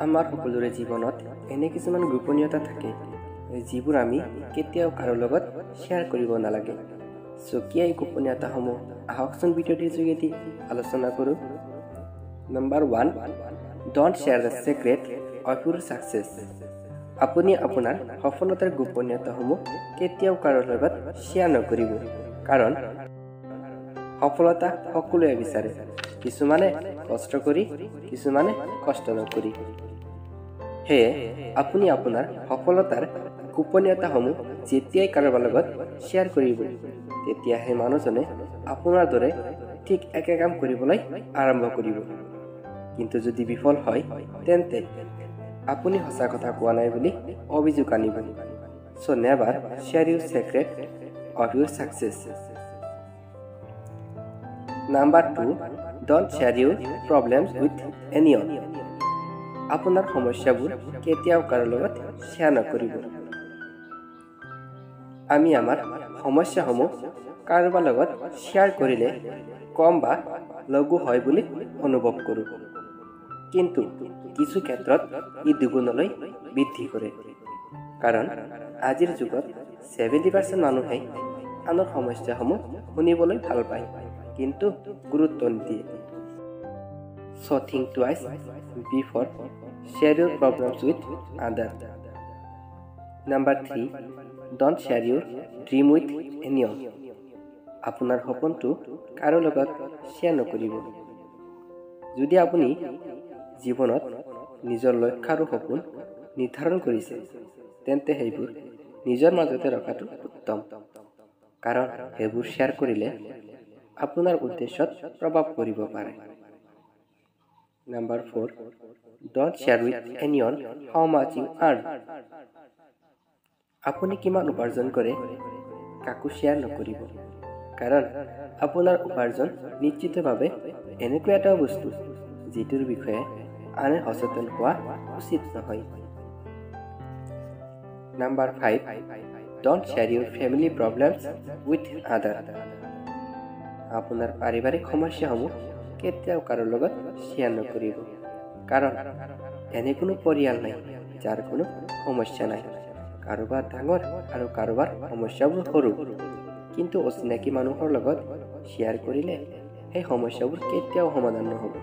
আমাৰ সকলোৰে জীৱনত এনে কিছুমান গোপনীয়তা থাকে যিবোৰ আমি কেতিয়াও কাৰো লগত শ্বেয়াৰ কৰিব নালাগে। কি এই গোপনীয়তাসমূহ আহকচোন ভিডিঅ'টিৰ যোগেদি আলোচনা কৰোঁ। Number 1, don't share the secret of Euro success. আপুনি আপোনাৰ সফলতাৰ গোপনীয়তাসমূহ কেতিয়াও কাৰো লগত শ্বেয়াৰ নকৰিব, কাৰণ সফলতা সকলোৱে বিচাৰে। কিছুমানে কষ্ট কৰি, কিছুমানে কষ্ট নকৰি। সেয়ে আপুনি আপোনাৰ সফলতাৰ গোপনীয়তাসমূহ যেতিয়াই কাৰোবাৰ লগত শ্বেয়াৰ কৰিব, তেতিয়া সেই মানুহজনে আপোনাৰ দৰে ঠিক একে কাম কৰিবলৈ আৰম্ভ কৰিব। কিন্তু যদি বিফল হয়, তেন্তে আপুনি সঁচা কথা কোৱা নাই বুলি অভিযোগ আনিব। So never share your secret of your success. Number 2, don't share your problems with anyone. আপোনাৰ সমস্যাবোৰ কেতিয়াও কাৰো লগত শ্বেয়াৰ নকৰিব। আমি আমাৰ সমস্যাসমূহ কাৰোবাৰ লগত শ্বেয়াৰ কৰিলে কম বা লঘু হয় বুলি অনুভৱ কৰোঁ, কিন্তু কিছু ক্ষেত্ৰত ই দুগুণলৈ বৃদ্ধি কৰে। কাৰণ আজিৰ যুগত 70% মানুহে আনৰ সমস্যাসমূহ শুনিবলৈ ভাল পায়, কিন্তু গুৰুত্ব নিদিয়ে। So think twice before share your problems with others. Number 3, don't share your dream with anyone. আপোনাৰ সপোনটো কাৰো লগত শ্বেয়াৰ নকৰিব। যদি আপুনি জীৱনত নিজৰ লক্ষ্য আৰু সপোন নিৰ্ধাৰণ কৰিছে, তেন্তে সেইবোৰ নিজৰ মাজতে ৰখাটো উত্তম, কাৰণ সেইবোৰ শ্বেয়াৰ কৰিলে আপোনাৰ উদ্দেশ্যত প্ৰভাৱ পৰিব পাৰে। Number 4, don't share with anyone how much you earn. আপুনি কিমান উপাৰ্জন কৰে কাকো শ্বেয়াৰ নকৰিব, কাৰণ আপোনাৰ উপাৰ্জন নিশ্চিতভাৱে এনেকুৱা এটা বস্তু যিটোৰ বিষয়ে আনে সচেতন হোৱা উচিত নহয়। Number 5, don't share your family problems with others. আপোনাৰ পাৰিবাৰিক সমস্যাসমূহ কেতিয়াও কাৰো লগত শ্বেয়াৰ নকৰিব, কাৰণ এনে কোনো পৰিয়াল নাই যাৰ কোনো সমস্যা নাই। কাৰোবাৰ ডাঙৰ আৰু কাৰোবাৰ সমস্যাবোৰ সৰু, কিন্তু অচিনাকি মানুহৰ লগত শ্বেয়াৰ কৰিলে সেই সমস্যাবোৰ কেতিয়াও সমাধান নহ'ব।